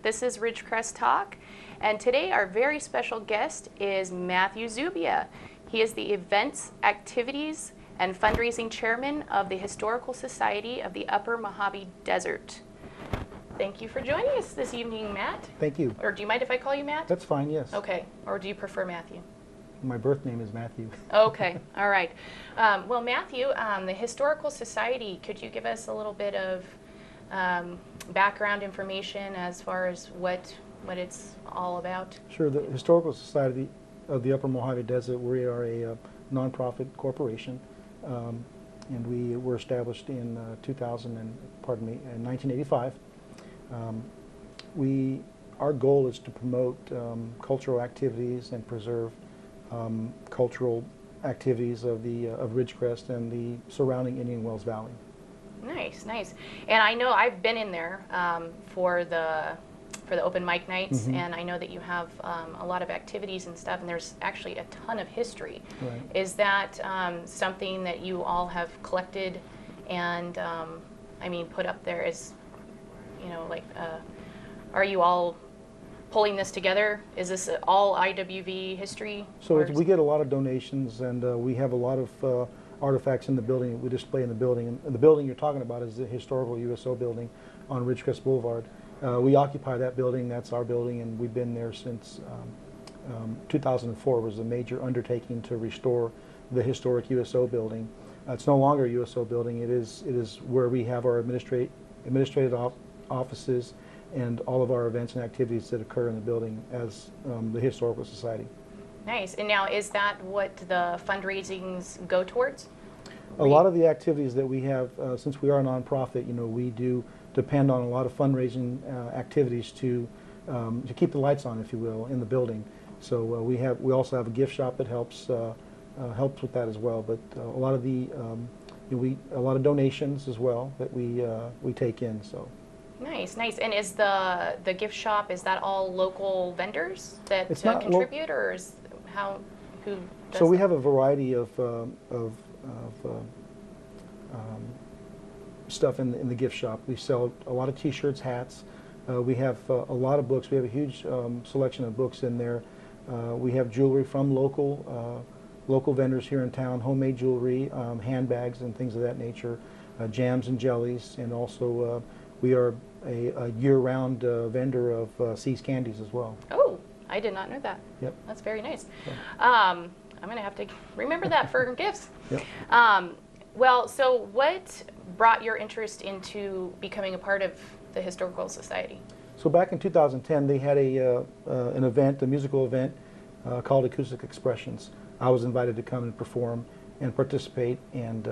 This is Ridgecrest Talk, and today our very special guest is Matthew Zubia. He is the Events, Activities, and Fundraising Chairman of the Historical Society of the Upper Mojave Desert. Thank you for joining us this evening, Matt. Thank you. Or do you mind if I call you Matt? That's fine, yes. Okay. Or do you prefer Matthew? My birth name is Matthew. Okay. All right. Well, Matthew, the Historical Society, could you give us a little bit of background information as far as what it's all about? Sure. The Historical Society of the Upper Mojave Desert, we are a nonprofit corporation, and we were established in 1985. Our goal is to promote cultural activities and preserve cultural activities of Ridgecrest and the surrounding Indian Wells Valley. Nice, nice. And I know I've been in there for the open mic nights, and I know that you have a lot of activities and stuff, and there's actually a ton of history. Right. Is that something that you all have collected and put up there as, are you all pulling this together? Is this all IWV history? So we get a lot of donations, and we have a lot of artifacts in the building we display in the building. And the building you're talking about is the historical USO building on Ridgecrest Boulevard. We occupy that building. That's our building, and we've been there since 2004. Was a major undertaking to restore the historic USO building. It's no longer a USO building. It is where we have our administrative offices and all of our events and activities that occur in the building as the Historical Society. Nice. And now, is that what the fundraisings go towards? A lot of the activities that we have, since we are a nonprofit, we do depend on a lot of fundraising activities to keep the lights on, if you will, in the building. So we also have a gift shop that helps with that as well. But a lot of a lot of donations as well that we take in. So. Nice, nice. And is the gift shop, is that all local vendors that contribute, or is who does So we that? have a variety of stuff in the gift shop. We sell a lot of T-shirts, hats. We have a lot of books. We have a huge selection of books in there. We have jewelry from local vendors here in town, homemade jewelry, handbags and things of that nature, jams and jellies, and also we are a year-round vendor of See's candies as well. Oh, I did not know that. Yep. That's very nice. Yeah. I'm going to have to remember that for gifts. Yep. Well, so what brought your interest into becoming a part of the Historical Society? So back in 2010, they had an event, a musical event called Acoustic Expressions. I was invited to come and perform and participate, and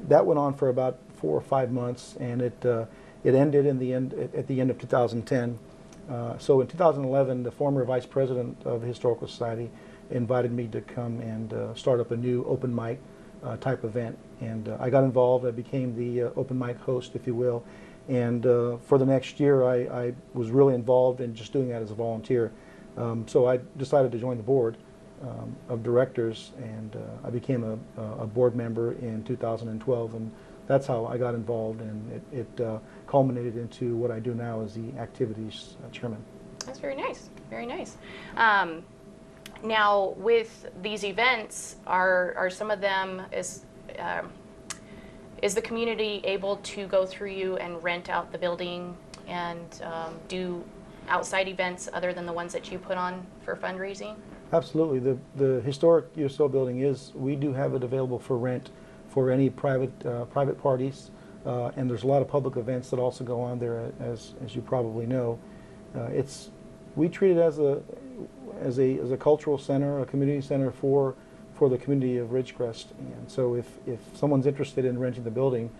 that went on for about 4 or 5 months, and it ended at the end of 2010. So in 2011, the former vice president of the Historical Society invited me to come and start up a new open mic type event. And I got involved. I became the open mic host, if you will. And for the next year, I was really involved in just doing that as a volunteer. So I decided to join the board of directors, and I became a board member in 2012. And that's how I got involved, and it culminated into what I do now as the activities chairman. That's very nice, very nice. Now, with these events, are some of them, is the community able to go through you and rent out the building and do outside events other than the ones that you put on for fundraising? Absolutely. The historic USO building we do have it available for rent for any private parties, and there's a lot of public events that also go on there, as you probably know. We treat it as a cultural center, a community center for the community of Ridgecrest. And so if someone's interested in renting the building,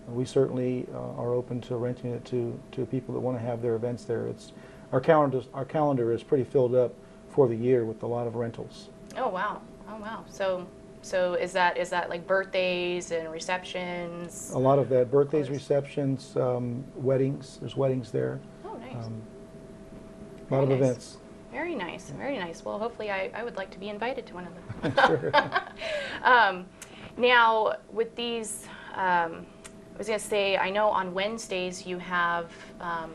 we certainly are open to renting it to people that want to have their events there. Our calendar is pretty filled up for the year with a lot of rentals. Oh wow! Oh wow! So is that like birthdays and receptions? A lot of that. Birthdays, receptions, weddings. There's weddings there. Oh, nice. A lot of events. Very nice, very nice. Well, hopefully I would like to be invited to one of them. Sure. Now, with these I was going to say, I know on Wednesdays you have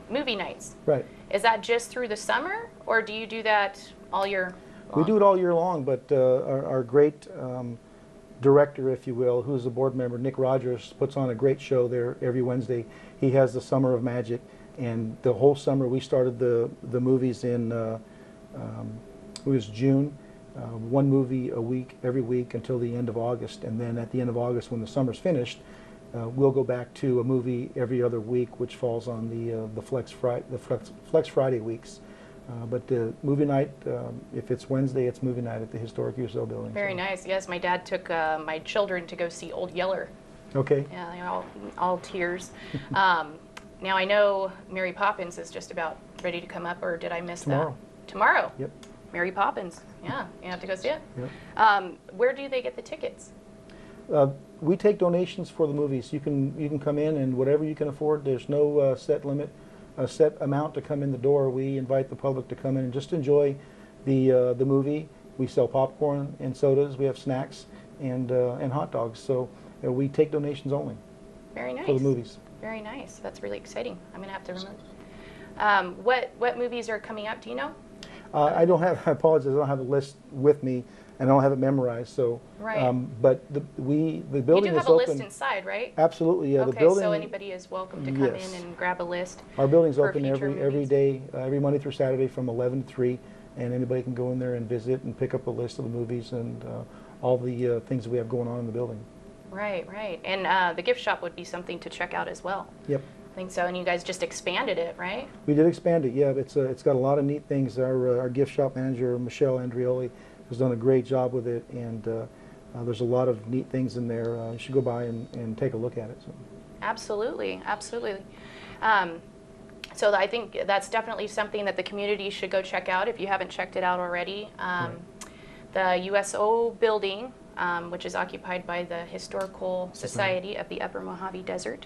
movie nights. Right. Is that just through the summer, or do you do that all year long? We do it all year long, but our great director, if you will, who's a board member, Nick Rogers, puts on a great show there every Wednesday. He has the Summer of Magic, and the whole summer we started the movies in it was June, one movie a week every week until the end of August, and then at the end of August, when the summer's finished, we'll go back to a movie every other week, which falls on the Flex Friday weeks. But the movie night, if it's Wednesday, it's movie night at the Historic USO building. Very nice. Yes, my dad took my children to go see Old Yeller. Okay. Yeah, they're all tears. Now I know Mary Poppins is just about ready to come up, or did I miss Tomorrow. that? Tomorrow. Yep. Mary Poppins. Yeah, you have to go see it. Yep. Where do they get the tickets? We take donations for the movies. You can come in and whatever you can afford. There's no set limit, a set amount to come in the door. We invite the public to come in and just enjoy the movie. We sell popcorn and sodas. We have snacks and hot dogs. So we take donations only. Very nice. For the movies. Very nice. That's really exciting. I'm gonna have to remember. What movies are coming up? Do you know? I don't have. I apologize. I don't have a list with me, and I don't have it memorized. So, right. But the building is open. You do have a list inside, right? Absolutely. Yeah. Okay, The building. so anybody is welcome to come in and grab a list. Our building's for open future every movies. day, every Monday through Saturday from 11 to 3, and anybody can go in there and visit and pick up a list of the movies and all the things that we have going on in the building. Right, right. And the gift shop would be something to check out as well. Yep. I think so. And you guys just expanded it, right? We did expand it. Yeah, it's got a lot of neat things. Our gift shop manager Michelle Andrioli has done a great job with it, and there's a lot of neat things in there. You should go by and take a look at it. So. Absolutely, absolutely. So I think that's definitely something that the community should go check out if you haven't checked it out already. Right. The USO building, which is occupied by the Historical Society of the Upper Mojave Desert.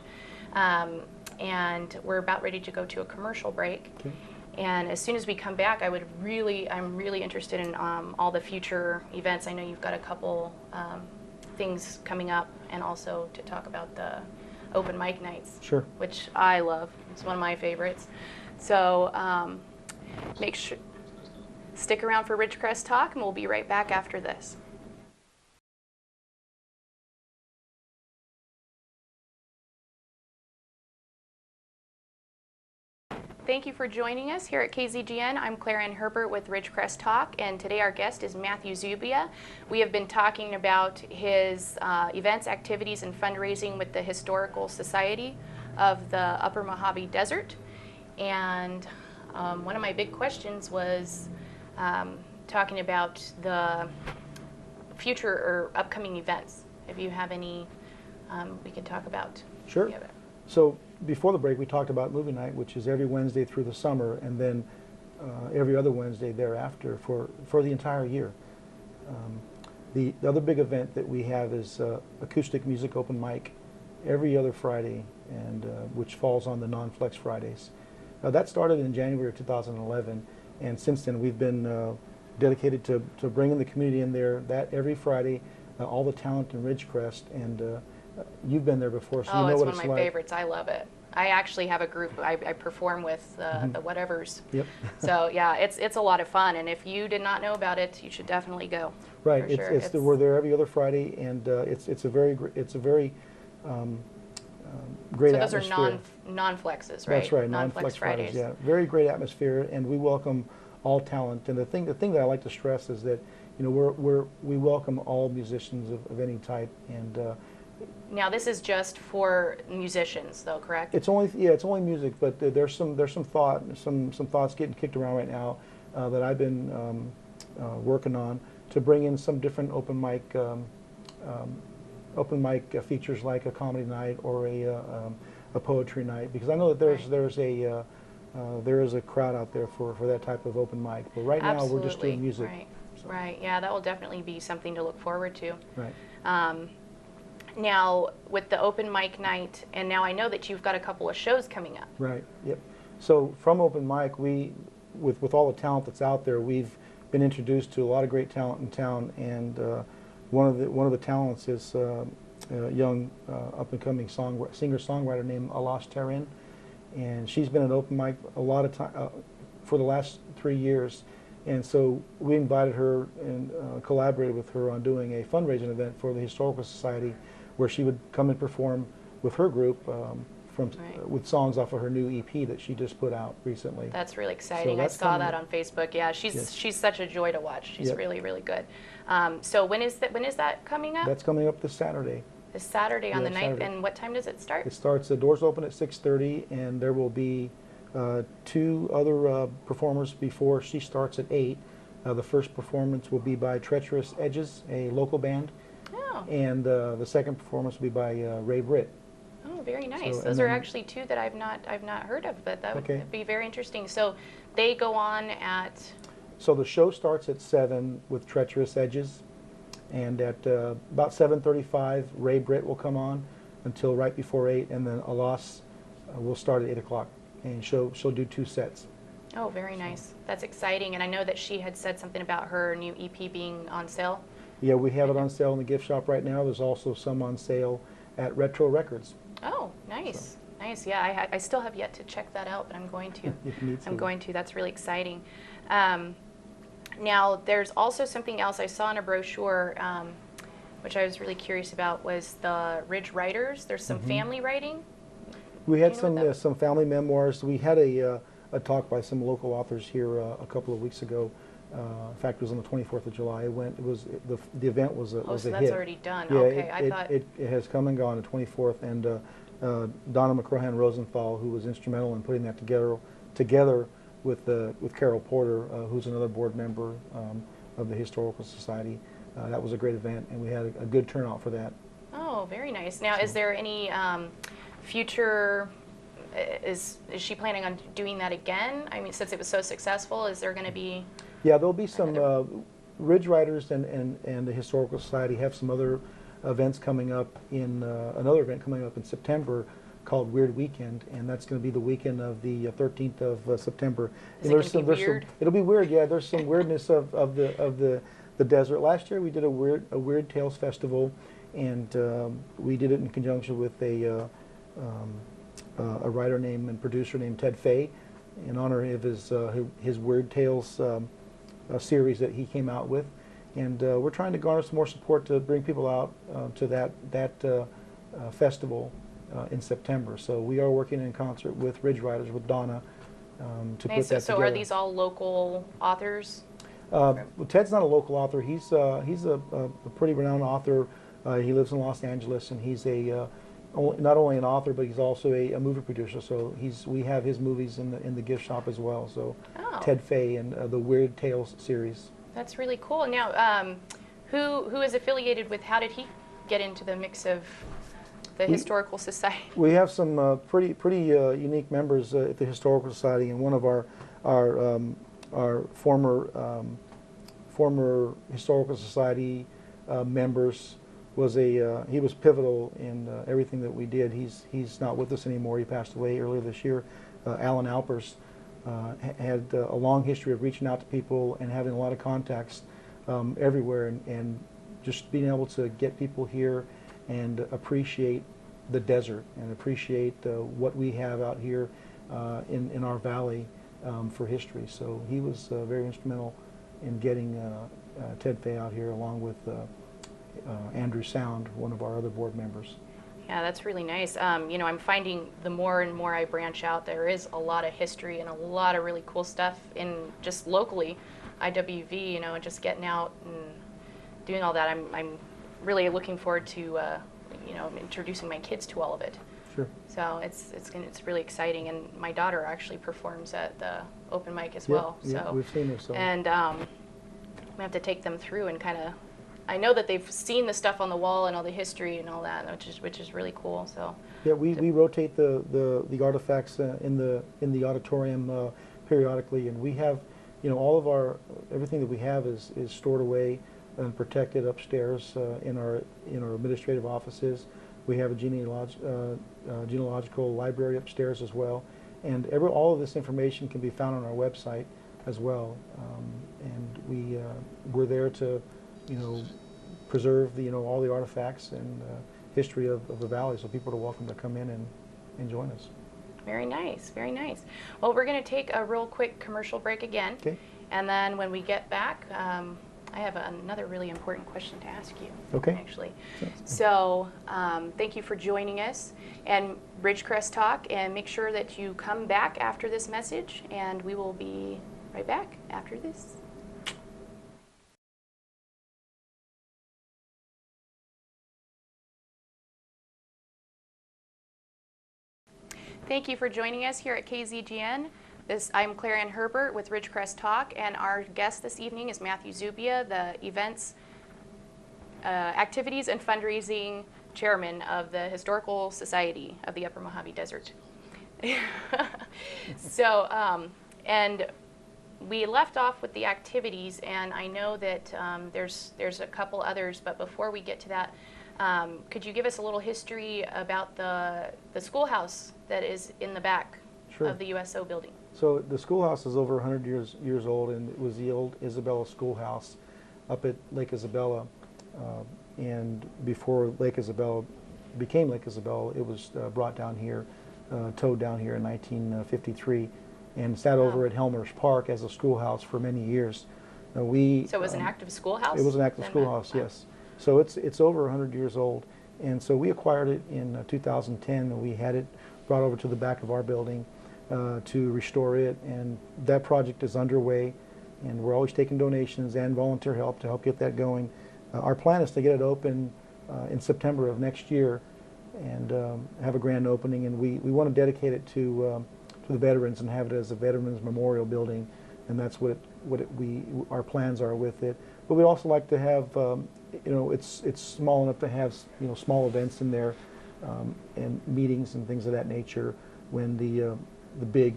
And we're about ready to go to a commercial break. Okay. And as soon as we come back, I'm really interested in all the future events. I know you've got a couple things coming up, and also to talk about the open mic nights. Sure. Which I love. It's one of my favorites. So make sure, stick around for Ridgecrest Talk, and we'll be right back after this. Thank you for joining us here at KZGN. I'm ClairAnn Herbert with Ridgecrest Talk, and today our guest is Matthew Zubia. We have been talking about his events, activities, and fundraising with the Historical Society of the Upper Mojave Desert. And one of my big questions was talking about the future or upcoming events. If you have any, we can talk about. Sure. So before the break, we talked about movie night, which is every Wednesday through the summer, and then every other Wednesday thereafter for the entire year. The other big event that we have is acoustic music open mic every other Friday, and which falls on the non-flex Fridays. That started in January of 2011, and since then we've been dedicated to bringing the community in there. That every Friday, all the talent in Ridgecrest, and you've been there before, so you know what it's like. Oh, it's one of my favorites. I love it. I actually have a group I perform with, the Whatevers. Yep. So yeah, it's a lot of fun, and if you did not know about it, you should definitely go. Right. Sure. We're there every other Friday, and it's a very great so atmosphere. Those are non-flexes, right? That's right. Non-flex Fridays. Yeah. Very great atmosphere, and we welcome all talent. And the thing that I like to stress is that we welcome all musicians of any type, and now this is just for musicians, though, correct? it's only music, but there's some thoughts getting kicked around right now that I've been working on to bring in some different open mic features, like a comedy night or a poetry night, because I know that there is a crowd out there for that type of open mic. But right now we're just doing music. Right. So. Right. Yeah, that will definitely be something to look forward to. Right. Now, with the open mic night, and now I know that you've got a couple of shows coming up. Right. Yep. So from open mic, with all the talent that's out there, we've been introduced to a lot of great talent in town, and one of the talents is young up-and-coming singer-songwriter named Alash Tarin, and she's been an open mic a lot of time for the last 3 years. And so we invited her and collaborated with her on doing a fundraising event for the Historical Society, where she would come and perform with her group with songs off of her new EP that she just put out recently. That's really exciting. So I saw that on Facebook. Yeah, she's such a joy to watch. She's really, really good. So when is that coming up? That's coming up this Saturday. This Saturday on the 9th. And what time does it start? It starts, the doors open at 6:30, and there will be 2 other performers before she starts at 8. The first performance will be by Treacherous Edges, a local band. Oh. And the second performance will be by Ray Britt. Oh, very nice. So, Those are actually 2 that I've not heard of, but that would be very interesting. So they go on at... So the show starts at 7 with Treacherous Edges, and at about 7:35 Ray Britt will come on until right before 8, and then Alas will start at 8 o'clock, and she'll do 2 sets. Oh, very nice. That's exciting. And I know that she had said something about her new EP being on sale. Yeah, we have it on sale in the gift shop right now. There's also some on sale at Retro Records. Oh, nice. So. Nice. Yeah, I still have yet to check that out, but I'm going to. I'm going to. That's really exciting. Now, there's also something else I saw in a brochure, which I was really curious about, was the Ridge Writers. There's some family writing. We had some family memoirs. We had a talk by some local authors here a couple of weeks ago. In fact, it was on the 24th of July. The event was a so hit. that's already done. Yeah, okay, it has come and gone, the 24th, and Donna McCrohan Rosenthal, who was instrumental in putting that together with Carol Porter, who's another board member of the Historical Society. That was a great event, and we had a good turnout for that. Oh, very nice. Now, is there any future? Is she planning on doing that again? I mean, since it was so successful, is there going to be? Yeah, there'll be some Ridge Writers and the Historical Society have some other events coming up in another event coming up in September called Weird Weekend, and that's going to be the weekend of the 13th of September. Is it going to be weird? It'll be weird. Yeah, there's some weirdness of the desert. Last year we did a Weird Tales festival, and we did it in conjunction with a writer named and producer named Ted Fay, in honor of his Weird Tales series that he came out with, and we're trying to garner some more support to bring people out to that festival in September. So we are working in concert with Ridge Writers, with Donna, to put that together. So are these all local authors? Well, Ted's not a local author. He's a pretty renowned author. He lives in Los Angeles, and he's not only an author, but he's also a movie producer. So we have his movies in the gift shop as well. So Ted Fay and the Weird Tales series. That's really cool. Now, who is affiliated with? How did he get into the mix of the Historical Society? We have some pretty unique members at the Historical Society, and one of our former Historical Society members was he was pivotal in everything that we did. He's not with us anymore. He passed away earlier this year. Alan Alpers had a long history of reaching out to people and having a lot of contacts everywhere, and just being able to get people here and appreciate the desert and appreciate what we have out here in our valley for history. So he was very instrumental in getting Ted Fay out here, along with Andrew Sound, one of our other board members. Yeah, that's really nice. You know, I'm finding the more and more I branch out, there is a lot of history and a lot of really cool stuff in just locally, IWV, you know, just getting out and doing all that. I'm really looking forward to, you know, introducing my kids to all of it. Sure. So it's really exciting, and my daughter actually performs at the open mic as well. Yeah, so we've seen her. So. And we have to take them through and kind of. I know that they've seen the stuff on the wall and all the history and all that, which is really cool. So yeah, we rotate the artifacts in the auditorium periodically, and we have, you know, all of everything that we have is stored away and protected upstairs in our administrative offices. We have a genealogical library upstairs as well, and all of this information can be found on our website as well. And we're there to, you know, preserve all the artifacts and history of the valley, so people are welcome to come in and join us. Very nice, very nice. Well, we're going to take a real quick commercial break again. Okay. And then when we get back, I have another really important question to ask you. Okay. Actually. So thank you for joining us and Ridgecrest Talk, and make sure that you come back after this message, and we will be right back after this. Thank you for joining us here at KZGN. I'm ClairAnn Herbert with Ridgecrest Talk, and our guest this evening is Matthew Zubia, the Events, Activities, and Fundraising Chairman of the Historical Society of the Upper Mojave Desert. So, and we left off with the activities, and I know that there's a couple others, but before we get to that, could you give us a little history about the schoolhouse that is in the back Sure. of the USO building? So the schoolhouse is over 100 years old, and it was the old Isabella Schoolhouse up at Lake Isabella. And before Lake Isabella became Lake Isabella, it was brought down here, towed down here in 1953, and sat over at Helmer's Park as a schoolhouse for many years. So it was an active schoolhouse? It was an active schoolhouse, yes. So it's over 100 years old, and so we acquired it in 2010, and we had it brought over to the back of our building to restore it, and that project is underway, and we're always taking donations and volunteer help to help get that going. Our plan is to get it open in September of next year and have a grand opening, and we want to dedicate it to the veterans and have it as a Veterans Memorial Building, and that's our plans are with it. But we'd also like to have, it's small enough to have, small events in there and meetings and things of that nature when the big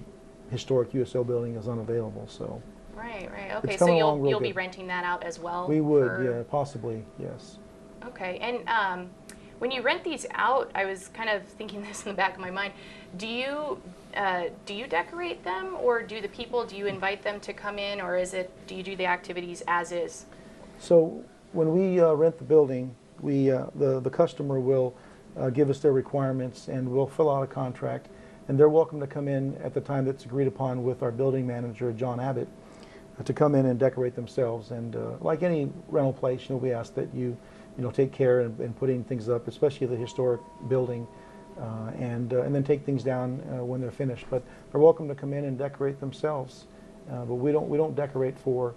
historic USO building is unavailable. So. Right. Okay. So you'll be renting that out as well. We would, yeah, possibly, yes. Okay. And when you rent these out, I was kind of thinking this in the back of my mind. Do you decorate them, or do you invite them to come in, or do you do the activities as is? So when we rent the building, the customer will give us their requirements, and we'll fill out a contract, and they're welcome to come in at the time that's agreed upon with our building manager, John Abbott, to come in and decorate themselves. And like any rental place, we ask that you take care in putting things up, especially the historic building, and then take things down when they're finished. But they're welcome to come in and decorate themselves. But we don't decorate for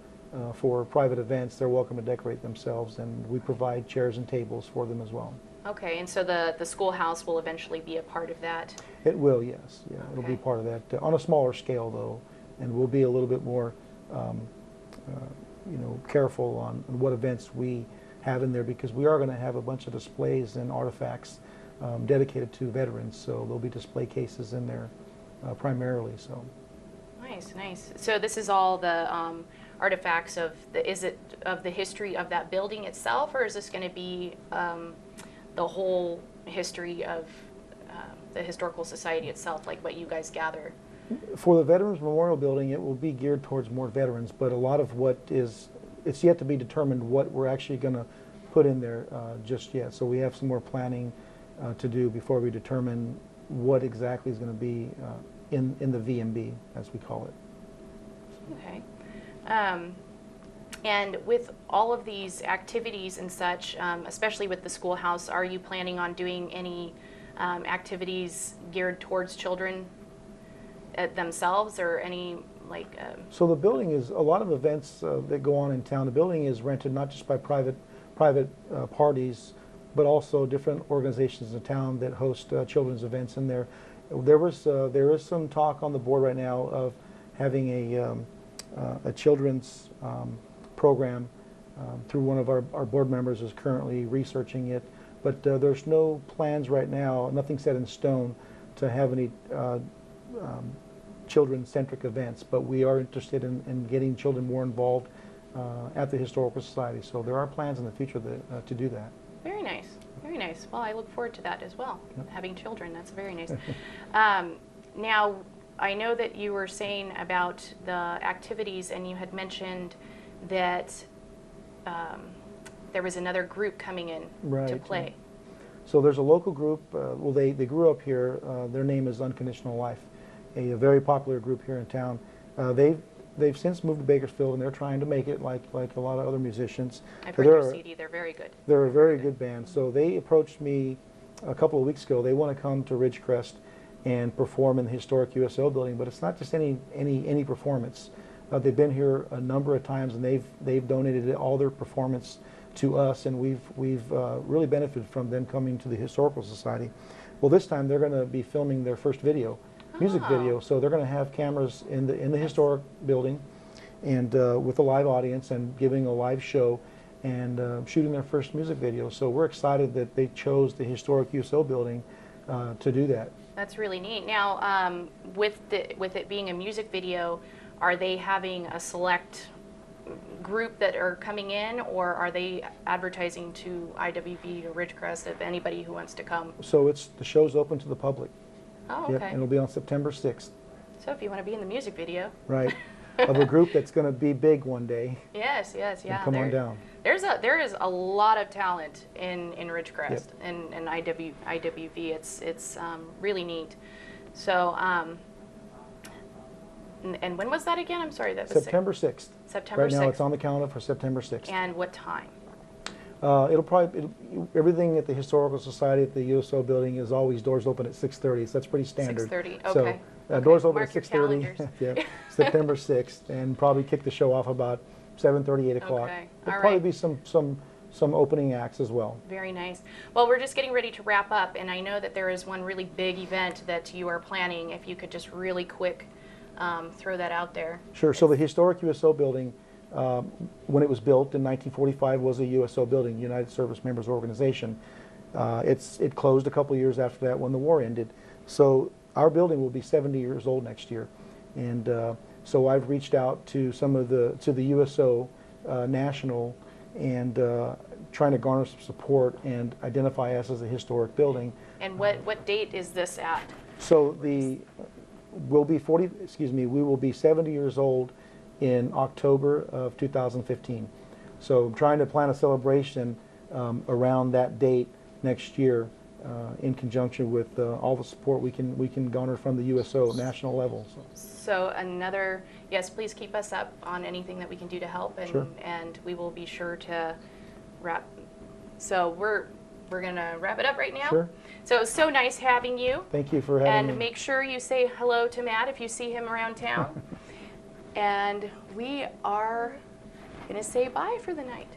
private events. They're welcome to decorate themselves, and we provide chairs and tables for them as well. Okay, and so the schoolhouse will eventually be a part of that? It will, yes. Yeah, okay. It'll be part of that on a smaller scale, though, and we'll be a little bit more careful on what events we have in there, because we are going to have a bunch of displays and artifacts dedicated to veterans. So there'll be display cases in there primarily. So. Nice. So this is all the artifacts of the history of that building itself, or is this going to be the whole history of the Historical Society itself, like what you guys gather? For the Veterans Memorial Building, it will be geared towards more veterans, but a lot of it's yet to be determined what we're actually going to put in there just yet. So we have some more planning to do before we determine what exactly is going to be in the VMB, as we call it. Okay. And with all of these activities and such, especially with the schoolhouse, are you planning on doing any activities geared towards children themselves, or any So the building is, a lot of events that go on in town, the building is rented not just by private parties, but also different organizations in town that host children's events in there. There is some talk on the board right now of having a children's program through one of our board members is currently researching it, but there's no plans right now, nothing set in stone to have any children-centric events, but we are interested in getting children more involved at the Historical Society. So there are plans in the future to do that. Very nice. Very nice. Well, I look forward to that as well. Yep. Having children, that's very nice. Now, I know that you were saying about the activities, and you had mentioned that there was another group coming in to play. So there's a local group, well they grew up here, their name is Unconditional Life, a very popular group here in town. They've since moved to Bakersfield, and they're trying to make it like a lot of other musicians. I've heard their CD, they're very good. They're a very good band. So they approached me a couple of weeks ago. They want to come to Ridgecrest and perform in the historic USO building, but it's not just any performance. They've been here a number of times, and they've donated all their performance to us, and we've really benefited from them coming to the Historical Society. Well, this time they're going to be filming their first video, music video. So they're going to have cameras in the historic building, and with a live audience, and giving a live show, and shooting their first music video. So we're excited that they chose the historic USO building to do that. That's really neat. Now, with it being a music video, are they having a select group that are coming in, or are they advertising to IWV or Ridgecrest of anybody who wants to come? So the show's open to the public. Oh, okay. Yep, and it'll be on September 6th. So if you want to be in the music video. Right. Of a group that's going to be big one day. Yes, yeah. Come on down. There is a lot of talent in Ridgecrest, Yep. and IWV. It's really neat. So and when was that again? I'm sorry, that was September 6th. September 6th. Right now it's on the calendar for September 6th. And what time? Everything at the Historical Society at the USO building is always doors open at 6:30, so that's pretty standard. 6:30, So, okay. doors open Mark at your 6:30, yeah, September 6th, and probably kick the show off about 7:30, 8 o'clock. Okay, There'll all probably right. be some opening acts as well. Very nice. Well, we're just getting ready to wrap up, and I know that there is one really big event that you are planning. If you could just really quick throw that out there. Sure. So the historic USO building, when it was built in 1945, was a USO building, United Service Members Organization. It closed a couple of years after that when the war ended. So our building will be 70 years old next year, and so I've reached out to the USO national, and trying to garner some support and identify us as a historic building. And what date is this at? So we will be 70 years old in October of 2015. So I'm trying to plan a celebration around that date next year, in conjunction with all the support we can garner from the USO national level. So yes, please keep us up on anything that we can do to help, and Sure. and we will be sure to wrap. So we're gonna wrap it up right now. Sure. So it's so nice having you. Thank you for having And me. make sure you say hello to Matt if you see him around town. And we are gonna say bye for the night.